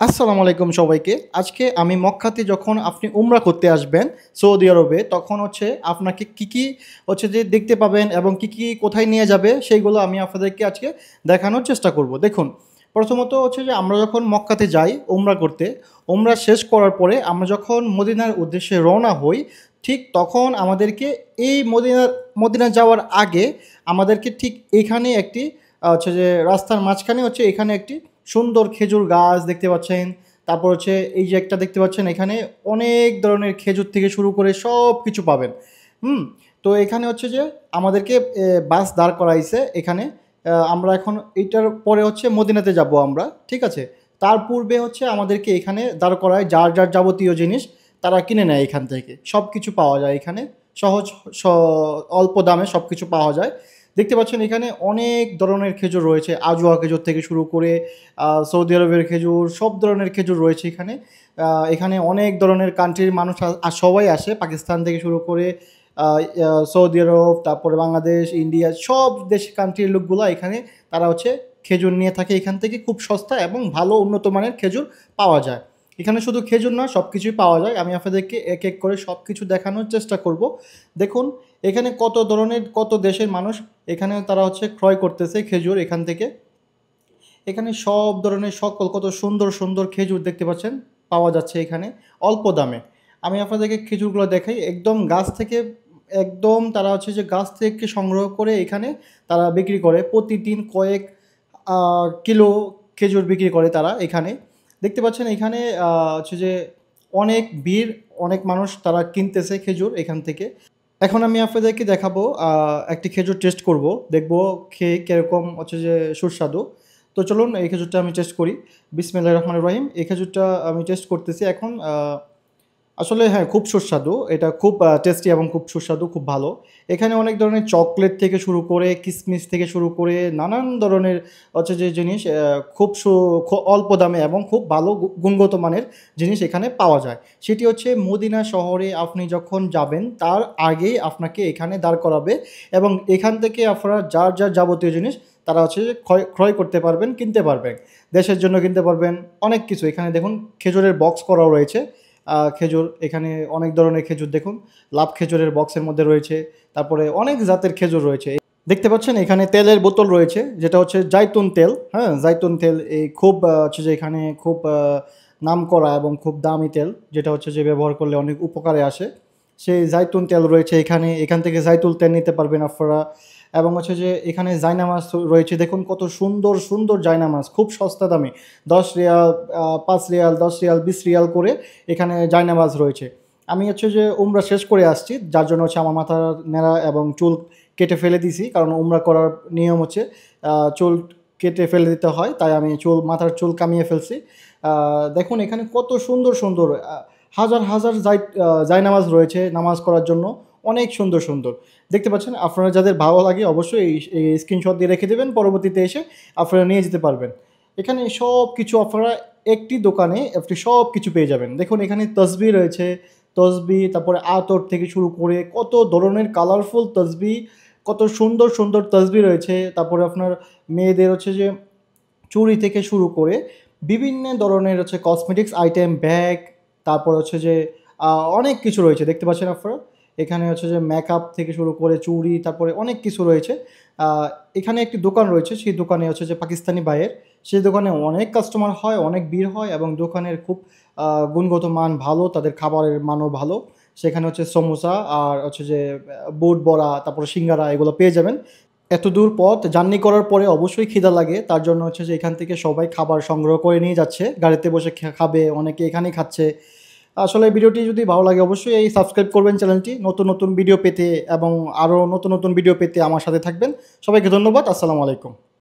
আসসালামু আলাইকুম সবাইকে। আজকে আমি মক্কাতে যখন আপনি উমরা করতে আসবেন সৌদি আরবে, তখন হচ্ছে আপনাকে কি হচ্ছে যে দেখতে পাবেন এবং কি কোথায় নিয়ে যাবে সেইগুলো আমি আপনাদেরকে আজকে দেখানোর চেষ্টা করব। দেখুন, প্রথমত হচ্ছে যে আমরা যখন মক্কাতে যাই উমরা করতে, উমরা শেষ করার পরে আমরা যখন মদিনার উদ্দেশ্যে রওনা হই, ঠিক তখন আমাদেরকে এই মদিনা যাওয়ার আগে আমাদেরকে ঠিক এখানে একটি হচ্ছে যে রাস্তার মাঝখানে হচ্ছে এখানে একটি সুন্দর খেজুর গাছ দেখতে পাচ্ছেন। তারপর হচ্ছে এই যে একটা দেখতে পাচ্ছেন, এখানে অনেক ধরনের খেজুর থেকে শুরু করে সব কিছু পাবেন। হুম। তো এখানে হচ্ছে যে আমাদেরকে বাস দাঁড় করাইছে এখানে। আমরা এখন এইটার পরে হচ্ছে মদিনাতে যাব আমরা, ঠিক আছে। তার পূর্বে হচ্ছে আমাদেরকে এখানে দাঁড় করায়, যার যার যাবতীয় জিনিস তারা কিনে নেয় এখান থেকে। সব কিছু পাওয়া যায় এখানে, সহজ অল্প দামে সব কিছু পাওয়া যায়। দেখতে পাচ্ছেন এখানে অনেক ধরনের খেজুর রয়েছে, আজোয়া খেজুর থেকে শুরু করে সৌদি আরবের খেজুর, সব ধরনের খেজুর রয়েছে এখানে। এখানে অনেক ধরনের কান্ট্রির মানুষ সবাই আসে, পাকিস্তান থেকে শুরু করে সৌদি আরব, তারপরে বাংলাদেশ, ইন্ডিয়া, সব দেশ কান্ট্রির লোকগুলো এখানে তারা হচ্ছে খেজুর নিয়ে থাকে এখান থেকে। খুব সস্তা এবং ভালো উন্নত মানের খেজুর পাওয়া যায় এখানে। শুধু খেজুর না, সব কিছুই পাওয়া যায়। আমি আপনাদেরকে এক এক করে সব কিছু দেখানোর চেষ্টা করব। দেখুন এখানে কত ধরনের, কত দেশের মানুষ এখানে তারা হচ্ছে ক্রয় করতেছে খেজুর এখান থেকে। এখানে সব ধরনের সকল কত সুন্দর সুন্দর খেজুর দেখতে পাচ্ছেন পাওয়া যাচ্ছে এখানে অল্প দামে। আমি আপনাদেরকে খেজুরগুলো দেখাই, একদম গাছ থেকে, একদম তারা হচ্ছে যে গাছ থেকে সংগ্রহ করে এখানে তারা বিক্রি করে। প্রতিদিন কয়েক কিলো খেজুর বিক্রি করে তারা এখানে। দেখতে পাচ্ছেন এখানে হচ্ছে যে অনেক ভিড়, অনেক মানুষ তারা কিনতেছে খেজুর এখান থেকে। এখন আমি আপনাদেরকে দেখাবো, একটি খেজুর টেস্ট করব, দেখব খেয়ে কীরকম হচ্ছে যে সুস্বাদু। তো চলুন এই খেজুরটা আমি টেস্ট করি। বিসমিল্লাহির রহমানির রহিম। এই খেজুরটা আমি টেস্ট করতেছি এখন। আসলে হ্যাঁ, খুব সুস্বাদু। এটা খুব টেস্টি এবং খুব সুস্বাদু, খুব ভালো। এখানে অনেক ধরনের চকলেট থেকে শুরু করে, কিসমিস থেকে শুরু করে নানান ধরনের হচ্ছে যে জিনিস খুব অল্প দামে এবং খুব ভালো গুণগত মানের জিনিস এখানে পাওয়া যায়। সেটি হচ্ছে মদিনা শহরে আপনি যখন যাবেন তার আগেই আপনাকে এখানে দাঁড় করাবে এবং এখান থেকে আপনারা যার যার যাবতীয় জিনিস তারা হচ্ছে যে ক্রয় করতে পারবেন, কিনতে পারবেন। দেশের জন্য কিনতে পারবেন, অনেক কিছু। এখানে দেখুন খেজুরের বক্স করাও রয়েছে। খেজুর এখানে অনেক ধরনের খেজুর দেখুন, লাভ খেজুরের বক্সের মধ্যে রয়েছে। তারপরে অনেক জাতের খেজুর রয়েছে। দেখতে পাচ্ছেন এখানে তেলের বোতল রয়েছে, যেটা হচ্ছে জাইতুন তেল। হ্যাঁ, জাইতুন তেল এই খুব হচ্ছে যে এখানে খুব নাম করা এবং খুব দামি তেল, যেটা হচ্ছে যে ব্যবহার করলে অনেক উপকারে আসে। সেই জাইতুন তেল রয়েছে এখানে, এখান থেকে জাইতুন তেল নিতে পারবেন আপনারা। এবং হচ্ছে যে এখানে জায়নামাজ রয়েছে, দেখুন কত সুন্দর সুন্দর জায়নামাজ, খুব সস্তা দামে। 10 রিয়াল, 5 রিয়াল, 10 রিয়াল, 20 রিয়াল করে এখানে জায়নামাজ রয়েছে। আমি হচ্ছে যে উমরা শেষ করে আসছি, যার জন্য হচ্ছে আমার মাথার নেড়া এবং চুল কেটে ফেলে দিছি, কারণ উমরা করার নিয়ম হচ্ছে চুল কেটে ফেলে দিতে হয়, তাই আমি মাথার চুল কামিয়ে ফেলছি। দেখুন এখানে কত সুন্দর সুন্দর হাজার হাজার জায়নামাজ রয়েছে নামাজ করার জন্য, অনেক সুন্দর সুন্দর। দেখতে পাচ্ছেন, আপনারা যাদের ভালো লাগে অবশ্যই এই স্ক্রিনশট দিয়ে রেখে দেবেন, পরবর্তীতে এসে আপনারা নিয়ে যেতে পারবেন। এখানে সব কিছু আপনারা একটি দোকানে আপনি সব কিছু পেয়ে যাবেন। দেখুন এখানে তসবি রয়েছে, তসবি, তারপরে আতর থেকে শুরু করে কত ধরনের কালারফুল তসবি, কত সুন্দর সুন্দর তসবি রয়েছে। তারপরে আপনার মেয়েদের হচ্ছে যে চুড়ি থেকে শুরু করে বিভিন্ন ধরনের হচ্ছে কসমেটিক্স আইটেম, ব্যাগ, তারপর হচ্ছে যে অনেক কিছু রয়েছে। দেখতে পাচ্ছেন আপনারা এখানে হচ্ছে যে মেকআপ থেকে শুরু করে চুড়ি, তারপরে অনেক কিছু রয়েছে। এখানে একটি দোকান রয়েছে, সেই দোকানে হচ্ছে যে পাকিস্তানি ভাইয়ের, সেই দোকানে অনেক কাস্টমার হয়, অনেক ভিড় হয় এবং দোকানের খুব গুণগত মান ভালো, তাদের খাবারের মানও ভালো। সেখানে হচ্ছে সমোসা আর হচ্ছে যে বুট বড়া, তারপরে সিঙ্গারা, এগুলো পেয়ে যাবেন। এত দূর পথ জার্নি করার পরে অবশ্যই খিদা লাগে, তার জন্য হচ্ছে যে এখান থেকে সবাই খাবার সংগ্রহ করে নিয়ে যাচ্ছে, গাড়িতে বসে খাবে, অনেকে এখানেই খাচ্ছে। আসলে ভিডিওটি যদি ভালো লাগে অবশ্যই এই সাবস্ক্রাইব করবেন চ্যানেলটি, নতুন নতুন ভিডিও পেতে এবং আরও নতুন নতুন ভিডিও পেতে আমার সাথে থাকবেন। সবাইকে ধন্যবাদ। আসসালামু আলাইকুম।